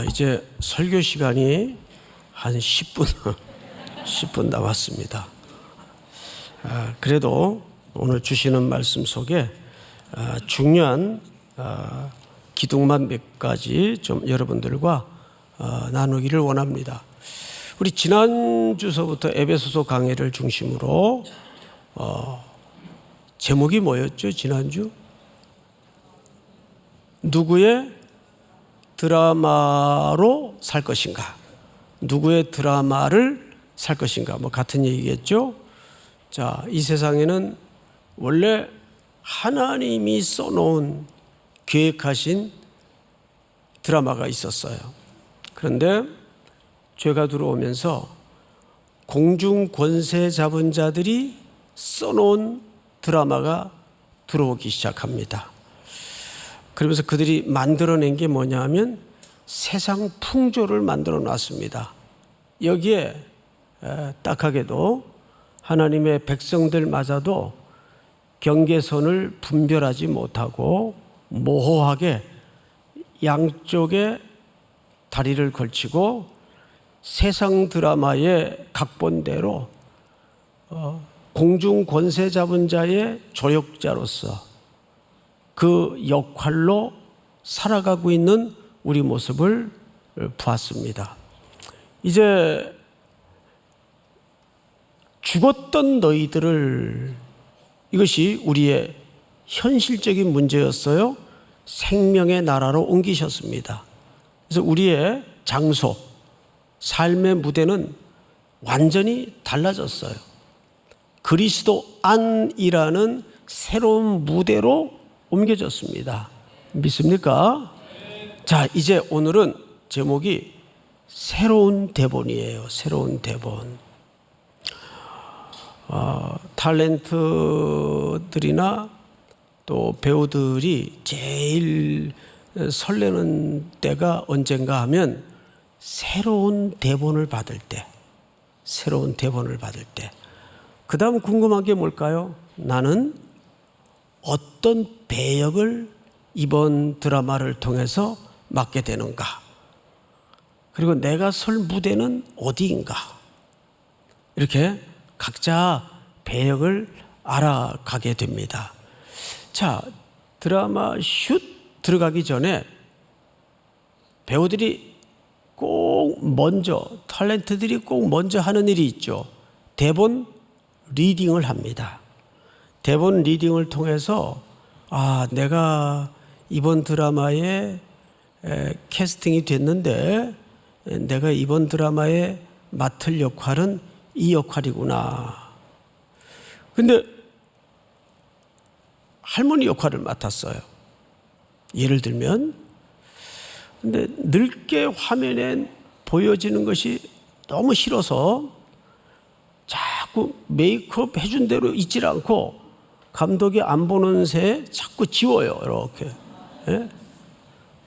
이제 설교 시간이 한 10분 남았습니다. 그래도 오늘 주시는 말씀 속에 중요한 기둥만 몇 가지 좀 여러분들과 나누기를 원합니다. 우리 지난주서부터 에베소서 강해를 중심으로 제목이 뭐였죠? 지난주? 누구의 드라마로 살 것인가? 누구의 드라마를 살 것인가? 뭐 같은 얘기겠죠? 자, 이 세상에는 원래 하나님이 써놓은 계획하신 드라마가 있었어요. 그런데 죄가 들어오면서 공중 권세 잡은 자들이 써놓은 드라마가 들어오기 시작합니다. 그러면서 그들이 만들어낸 게 뭐냐 하면 세상 풍조를 만들어 놨습니다. 여기에 딱하게도 하나님의 백성들마저도 경계선을 분별하지 못하고 모호하게 양쪽에 다리를 걸치고 세상 드라마의 각본대로 공중 권세 잡은 자의 조력자로서 그 역할로 살아가고 있는 우리 모습을 보았습니다. 이제 죽었던 너희들을, 이것이 우리의 현실적인 문제였어요. 생명의 나라로 옮기셨습니다. 그래서 우리의 장소, 삶의 무대는 완전히 달라졌어요. 그리스도 안이라는 새로운 무대로 옮겨졌습니다. 믿습니까? 자, 이제 오늘은 제목이 새로운 대본이에요. 새로운 대본. 탤런트들이나 또 배우들이 제일 설레는 때가 언젠가 하면 새로운 대본을 받을 때, 새로운 대본을 받을 때. 그 다음 궁금한 게 뭘까요? 나는 어떤 배역을 이번 드라마를 통해서 맡게 되는가? 그리고 내가 설 무대는 어디인가? 이렇게 각자 배역을 알아가게 됩니다. 자, 드라마 슛 들어가기 전에 배우들이 꼭 먼저, 탤런트들이 꼭 먼저 하는 일이 있죠. 대본 리딩을 합니다. 대본 리딩을 통해서 내가 이번 드라마에 캐스팅이 됐는데 내가 이번 드라마에 맡을 역할은 이 역할이구나. 근데 할머니 역할을 맡았어요. 예를 들면. 근데 늙게 화면에 보여지는 것이 너무 싫어서 자꾸 메이크업 해준 대로 있질 않고 감독이 안 보는 새에 자꾸 지워요. 이렇게. 예?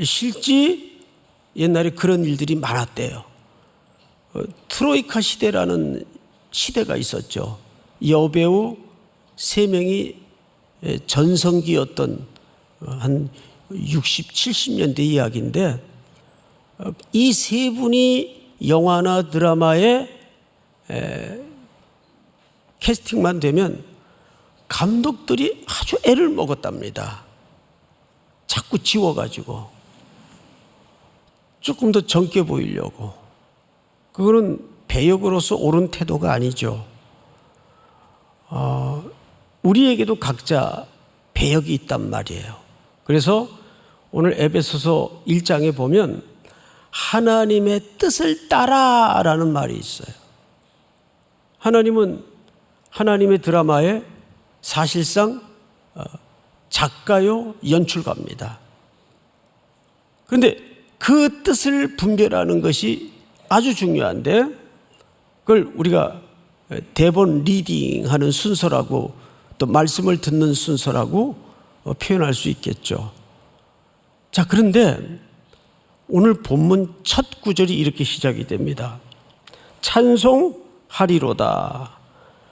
실제 옛날에 그런 일들이 많았대요. 트로이카 시대라는 시대가 있었죠. 여배우 3명이 전성기였던 한 60, 70년대 이야기인데 이 3분이 영화나 드라마에 캐스팅만 되면 감독들이 아주 애를 먹었답니다. 자꾸 지워가지고 조금 더 젊게 보이려고. 그거는 배역으로서 옳은 태도가 아니죠. 우리에게도 각자 배역이 있단 말이에요. 그래서 오늘 에베소서 1장에 보면 하나님의 뜻을 따라라는 말이 있어요. 하나님은 하나님의 드라마에 사실상 작가요, 연출가입니다. 그런데 그 뜻을 분별하는 것이 아주 중요한데 그걸 우리가 대본 리딩하는 순서라고 또 말씀을 듣는 순서라고 표현할 수 있겠죠. 자, 그런데 오늘 본문 첫 구절이 이렇게 시작이 됩니다. 찬송하리로다.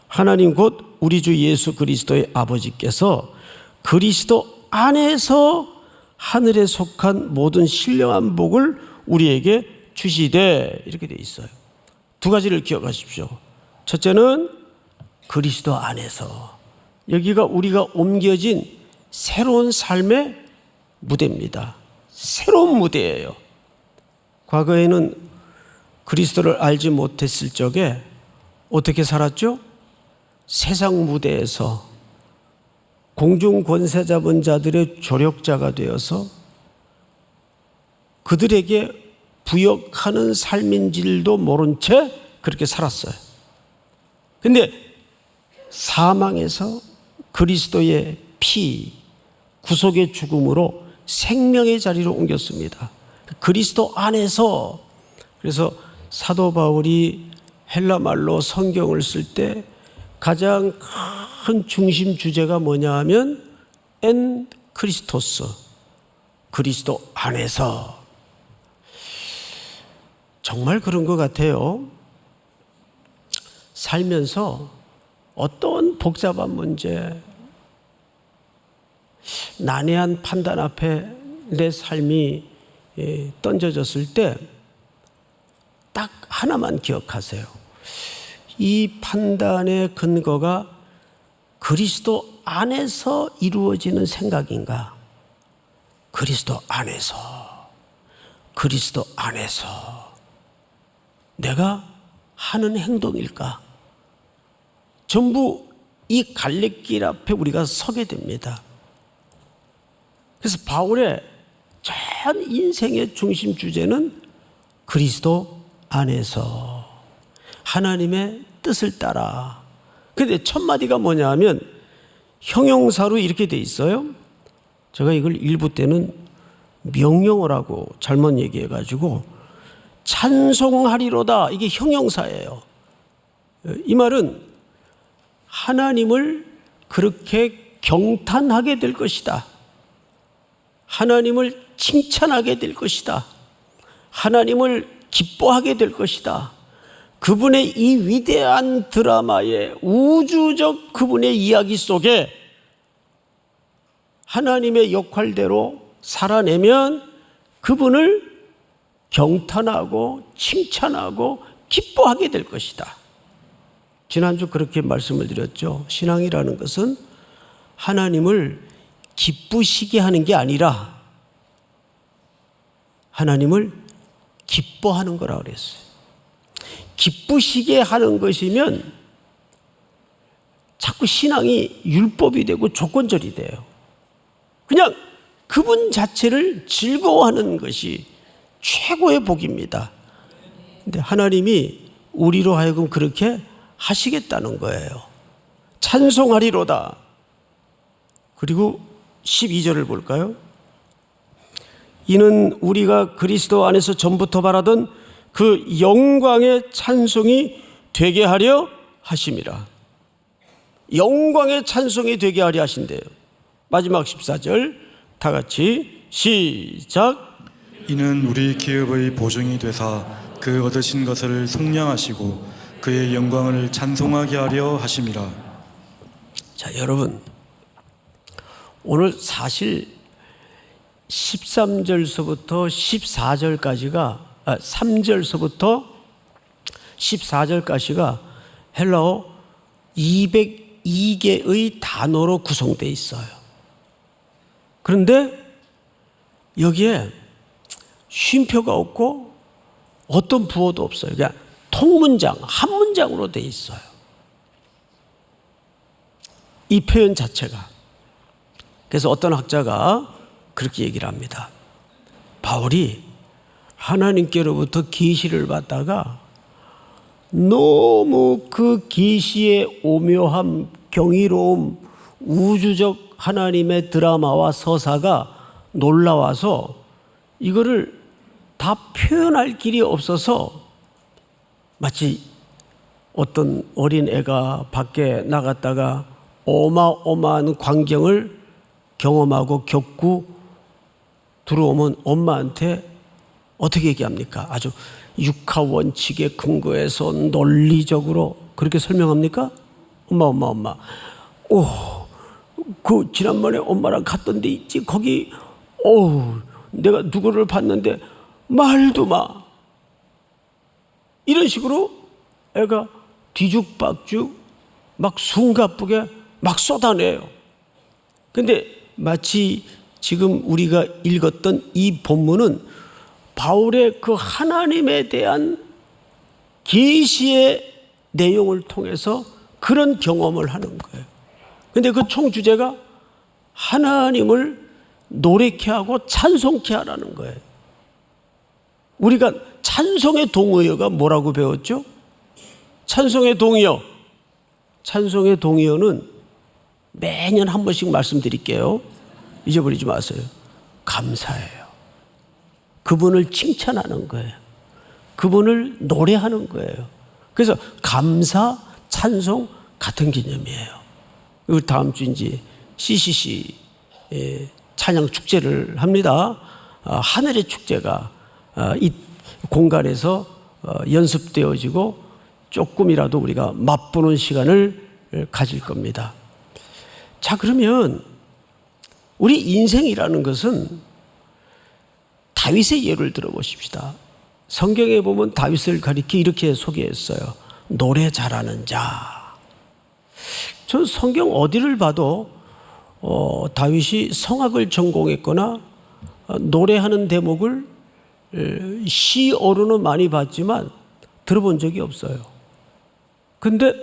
하나님 곧 우리 주 예수 그리스도의 아버지께서 그리스도 안에서 하늘에 속한 모든 신령한 복을 우리에게 주시되 이렇게 돼 있어요. 두 가지를 기억하십시오. 첫째는 그리스도 안에서, 여기가 우리가 옮겨진 새로운 삶의 무대입니다. 새로운 무대예요. 과거에는 그리스도를 알지 못했을 적에 어떻게 살았죠? 세상 무대에서 공중 권세 잡은 자들의 조력자가 되어서 그들에게 부역하는 삶인지도 모른 채 그렇게 살았어요. 근데 사망에서 그리스도의 피, 구속의 죽음으로 생명의 자리로 옮겼습니다. 그리스도 안에서. 그래서 사도 바울이 헬라 말로 성경을 쓸 때 가장 큰 중심 주제가 뭐냐 하면 엔 크리스토스, 그리스도 안에서. 정말 그런 것 같아요. 살면서 어떤 복잡한 문제, 난해한 판단 앞에 내 삶이 던져졌을 때 딱 하나만 기억하세요. 이 판단의 근거가 그리스도 안에서 이루어지는 생각인가? 그리스도 안에서, 그리스도 안에서 내가 하는 행동일까? 전부 이 갈래길 앞에 우리가 서게 됩니다. 그래서 바울의 전 인생의 중심 주제는 그리스도 안에서 하나님의 뜻을 따라. 그런데 첫 마디가 뭐냐 하면 형용사로 이렇게 돼 있어요. 제가 이걸 일부 때는 명령어라고 잘못 얘기해가지고 찬송하리로다, 이게 형용사예요. 이 말은 하나님을 그렇게 경탄하게 될 것이다, 하나님을 칭찬하게 될 것이다, 하나님을 기뻐하게 될 것이다. 그분의 이 위대한 드라마의 우주적 그분의 이야기 속에 하나님의 역할대로 살아내면 그분을 경탄하고 칭찬하고 기뻐하게 될 것이다. 지난주 그렇게 말씀을 드렸죠. 신앙이라는 것은 하나님을 기쁘시게 하는 게 아니라 하나님을 기뻐하는 거라고 그랬어요. 기쁘시게 하는 것이면 자꾸 신앙이 율법이 되고 조건절이 돼요. 그냥 그분 자체를 즐거워하는 것이 최고의 복입니다. 근데 하나님이 우리로 하여금 그렇게 하시겠다는 거예요. 찬송하리로다. 그리고 12절을 볼까요? 이는 우리가 그리스도 안에서 전부터 바라던 그 영광의 찬송이 되게 하려 하심이라. 영광의 찬송이 되게 하려 하신대요. 마지막 14절 다 같이 시작. 이는 우리 기업의 보증이 되사 그 얻으신 것을 속량하시고 그의 영광을 찬송하게 하려 하심이라. 자, 여러분, 오늘 사실 13절서부터 14절까지가 3절서부터 14절까지가 헬라어 202개의 단어로 구성되어 있어요. 그런데 여기에 쉼표가 없고 어떤 부호도 없어요. 그냥 통문장, 한 문장으로 되어 있어요. 이 표현 자체가. 그래서 어떤 학자가 그렇게 얘기를 합니다. 바울이 하나님께로부터 계시를 받다가 너무 그 계시의 오묘함, 경이로움, 우주적 하나님의 드라마와 서사가 놀라워서 이거를 다 표현할 길이 없어서 마치 어떤 어린 애가 밖에 나갔다가 어마어마한 광경을 경험하고 겪고 들어오면 엄마한테 어떻게 얘기합니까? 아주 육하 원칙에 근거해서 논리적으로 그렇게 설명합니까? 엄마. 그 지난번에 엄마랑 갔던 데 있지? 거기 내가 누구를 봤는데 말도 마. 이런 식으로 애가 뒤죽박죽 막 숨가쁘게 막 쏟아내요. 근데 마치 지금 우리가 읽었던 이 본문은 바울의 그 하나님에 대한 계시의 내용을 통해서 그런 경험을 하는 거예요. 근데 그 총 주제가 하나님을 노래케 하고 찬송케 하라는 거예요. 우리가 찬송의 동의어가 뭐라고 배웠죠? 찬송의 동의어. 찬송의 동의어는 매년 한 번씩 말씀드릴게요. 잊어버리지 마세요. 감사해요. 그분을 칭찬하는 거예요. 그분을 노래하는 거예요. 그래서 감사, 찬송 같은 개념이에요. 우리 다음 주 이제 CCC 찬양 축제를 합니다. 하늘의 축제가 이 공간에서 연습되어지고 조금이라도 우리가 맛보는 시간을 가질 겁니다. 자, 그러면 우리 인생이라는 것은 다윗의 예를 들어보십시다. 성경에 보면 다윗을 가리켜 이렇게 소개했어요. 노래 잘하는 자. 전 성경 어디를 봐도 다윗이 성악을 전공했거나 노래하는 대목을 시어로는 많이 봤지만 들어본 적이 없어요. 근데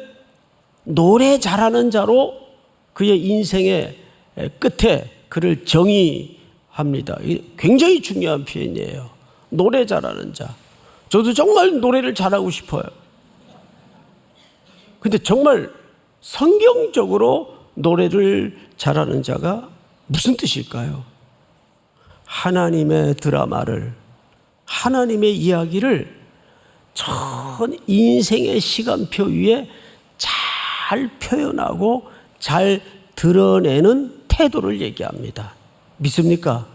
노래 잘하는 자로 그의 인생의 끝에 그를 정의합니다. 굉장히 중요한 표현이에요. 노래 잘하는 자. 저도 정말 노래를 잘하고 싶어요. 근데 정말 성경적으로 노래를 잘하는 자가 무슨 뜻일까요? 하나님의 드라마를, 하나님의 이야기를 전 인생의 시간표 위에 잘 표현하고 잘 드러내는 태도를 얘기합니다. 믿습니까?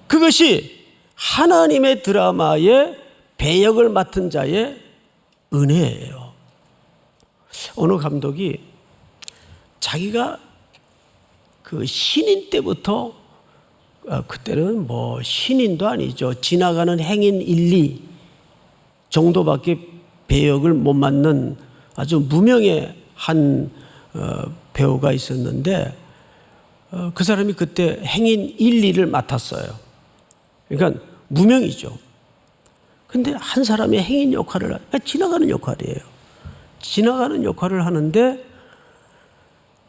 그것이 하나님의 드라마의 배역을 맡은 자의 은혜예요. 어느 감독이 자기가 그 신인 때부터 그때는 뭐 신인도 아니죠. 지나가는 행인 1, 2 정도밖에 배역을 못 맡는 아주 무명의 한 배우가 있었는데 그 사람이 그때 행인 1, 2를 맡았어요. 그러니까 무명이죠. 근데 한 사람의 행인 역할을 지나가는 역할이에요. 지나가는 역할을 하는데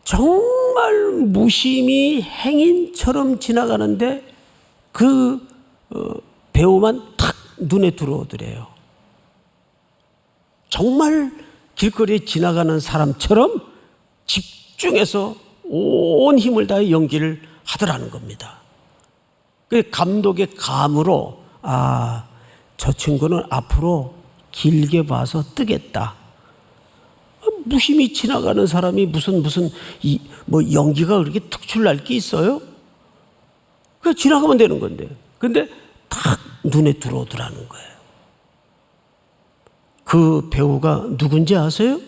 정말 무심히 행인처럼 지나가는데 그 배우만 탁 눈에 들어오더래요. 정말 길거리에 지나가는 사람처럼 집중해서 온 힘을 다해 연기를 하더라는 겁니다. 그 감독의 감으로 저 친구는 앞으로 길게 봐서 뜨겠다. 무심히 지나가는 사람이 무슨 연기가 그렇게 특출날 게 있어요? 그냥 지나가면 되는 건데. 근데 탁 눈에 들어오더라는 거예요. 그 배우가 누군지 아세요?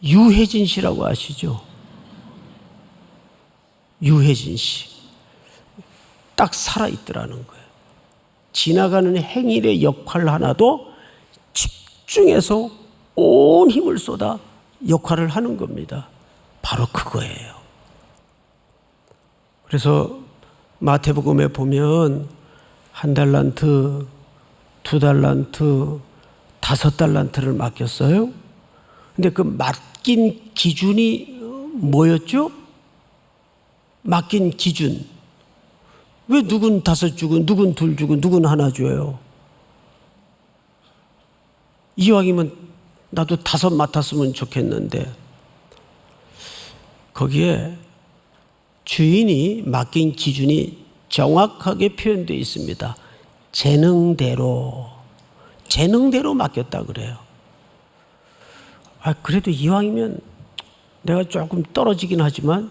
유해진 씨라고 아시죠? 유해진 씨. 딱 살아있더라는 거예요. 지나가는 행인의 역할 하나도 집중해서 온 힘을 쏟아 역할을 하는 겁니다. 바로 그거예요. 그래서 마태복음에 보면 1달란트, 2달란트, 5달란트를 맡겼어요. 근데 그 맡긴 기준이 뭐였죠? 맡긴 기준. 왜 누군 5 주고 누군 2 주고 누군 1 줘요? 이왕이면 나도 5 맡았으면 좋겠는데 거기에 주인이 맡긴 기준이 정확하게 표현되어 있습니다. 재능대로 맡겼다 그래요. 그래도 이왕이면 내가 조금 떨어지긴 하지만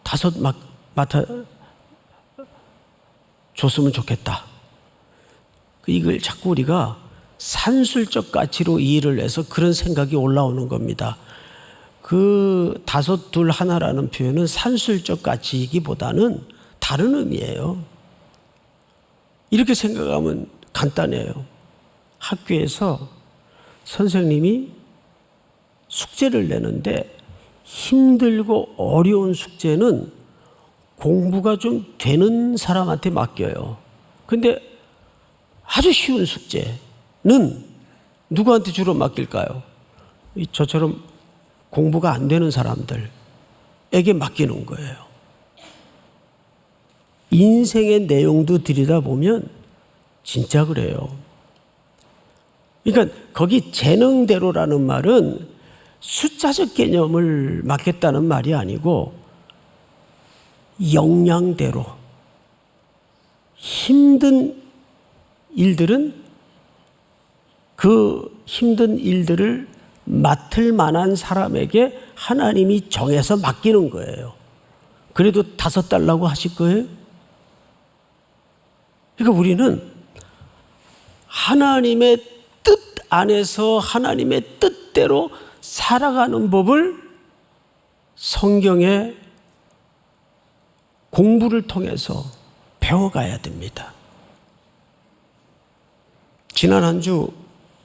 5 맡아 줬으면 좋겠다. 이걸 자꾸 우리가 산술적 가치로 이해를 해서 그런 생각이 올라오는 겁니다. 그 5, 2, 1라는 표현은 산술적 가치이기보다는 다른 의미예요. 이렇게 생각하면 간단해요. 학교에서 선생님이 숙제를 내는데 힘들고 어려운 숙제는 공부가 좀 되는 사람한테 맡겨요. 근데 아주 쉬운 숙제는 누구한테 주로 맡길까요? 저처럼 공부가 안 되는 사람들에게 맡기는 거예요. 인생의 내용도 들여다보면 진짜 그래요. 그러니까 거기 재능대로라는 말은 숫자적 개념을 맡겠다는 말이 아니고 역량대로 힘든 일들은 그 힘든 일들을 맡을 만한 사람에게 하나님이 정해서 맡기는 거예요. 그래도 5 달라고 하실 거예요? 그러니까 우리는 하나님의 뜻 안에서 하나님의 뜻대로 살아가는 법을 성경의 공부를 통해서 배워가야 됩니다. 지난 한 주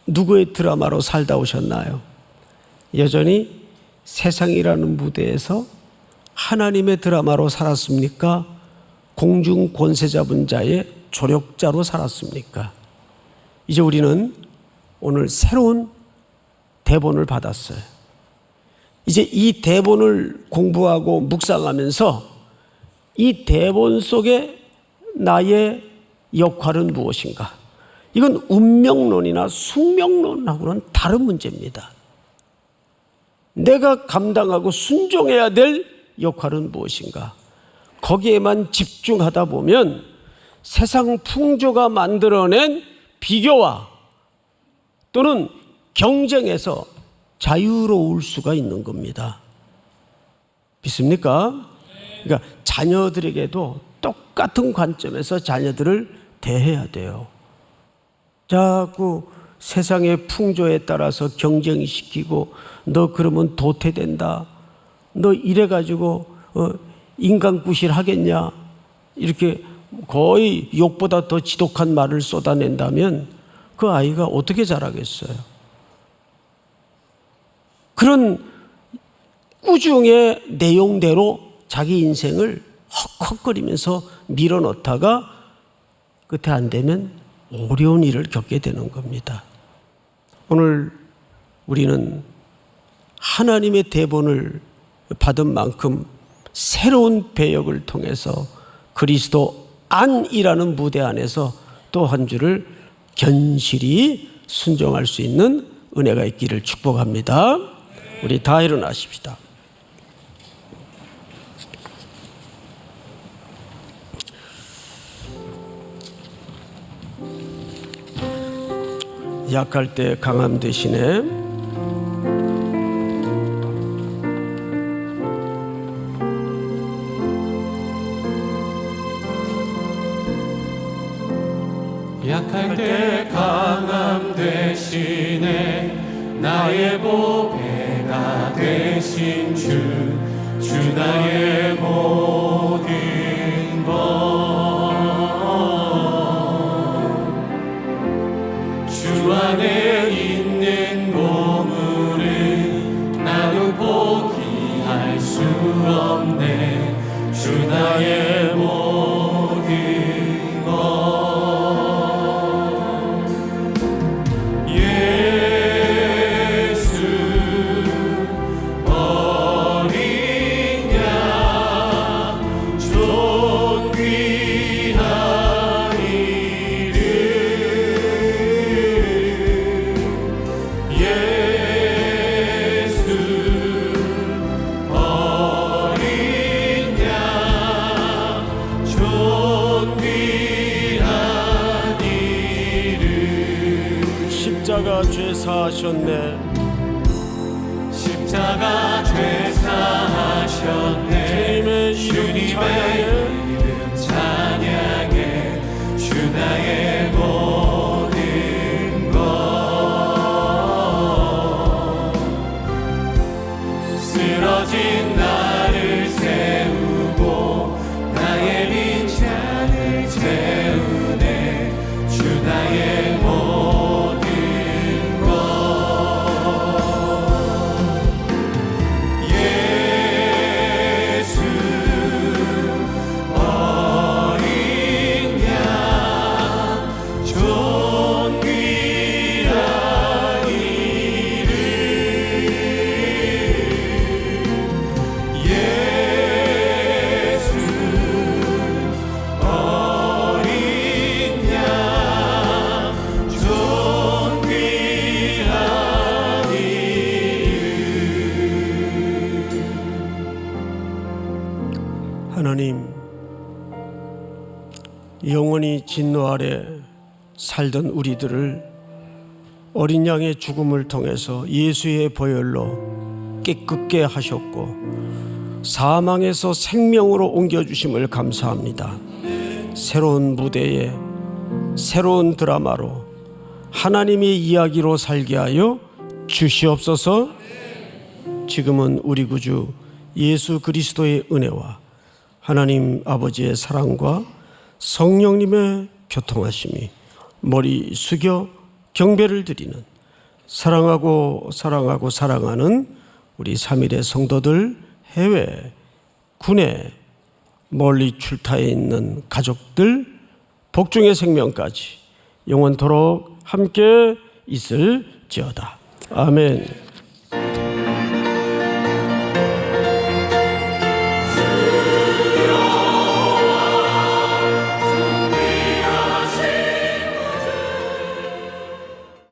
누구의 드라마로 살다 오셨나요? 여전히 세상이라는 무대에서 하나님의 드라마로 살았습니까? 공중 권세 잡은 자의 조력자로 살았습니까? 이제 우리는 오늘 새로운 대본을 받았어요. 이제 이 대본을 공부하고 묵상하면서 이 대본 속에 나의 역할은 무엇인가? 이건 운명론이나 숙명론하고는 다른 문제입니다. 내가 감당하고 순종해야 될 역할은 무엇인가? 거기에만 집중하다 보면 세상 풍조가 만들어낸 비교와 또는 경쟁에서 자유로울 수가 있는 겁니다. 믿습니까? 그러니까 자녀들에게도 똑같은 관점에서 자녀들을 대해야 돼요. 자꾸 세상의 풍조에 따라서 경쟁시키고 너 그러면 도태된다. 너 이래가지고 인간구실 하겠냐. 이렇게 거의 욕보다 더 지독한 말을 쏟아낸다면 그 아이가 어떻게 자라겠어요? 그런 꾸중의 내용대로 자기 인생을 헉헉거리면서 밀어넣다가 끝에 안 되면 어려운 일을 겪게 되는 겁니다. 오늘 우리는 하나님의 대본을 받은 만큼 새로운 배역을 통해서 그리스도 안이라는 무대 안에서 또 한 주를 견실히 순종할 수 있는 은혜가 있기를 축복합니다. 우리 다 일어나십시다. 약할 때 강함 대신에 약할 때 강함 대신에 나의 보배가 되신 주 나의 모든 주 안에 있는 보물은 나도 포기할 수 없네. 주 나의 모든 것 예수 어린 양 존귀한 이름 예수 어린 양 존귀한 이름 십자가 죄 사하셨네. 십자가 죄 사하셨네. 주님의 이름 찬양해. 주 나의 모든 것 쓰러진 나를 세우고 나의 빈잔을 채우네. 영원히 진노 아래 살던 우리들을 어린 양의 죽음을 통해서 예수의 보혈로 깨끗게 하셨고 사망에서 생명으로 옮겨주심을 감사합니다. 새로운 무대에 새로운 드라마로 하나님의 이야기로 살게 하여 주시옵소서. 지금은 우리 구주 예수 그리스도의 은혜와 하나님 아버지의 사랑과 성령님의 교통하심이 머리 숙여 경배를 드리는 사랑하고 사랑하는 우리 3일의 성도들, 해외, 군에 멀리 출타해 있는 가족들, 복중의 생명까지 영원토록 함께 있을지어다. 아멘.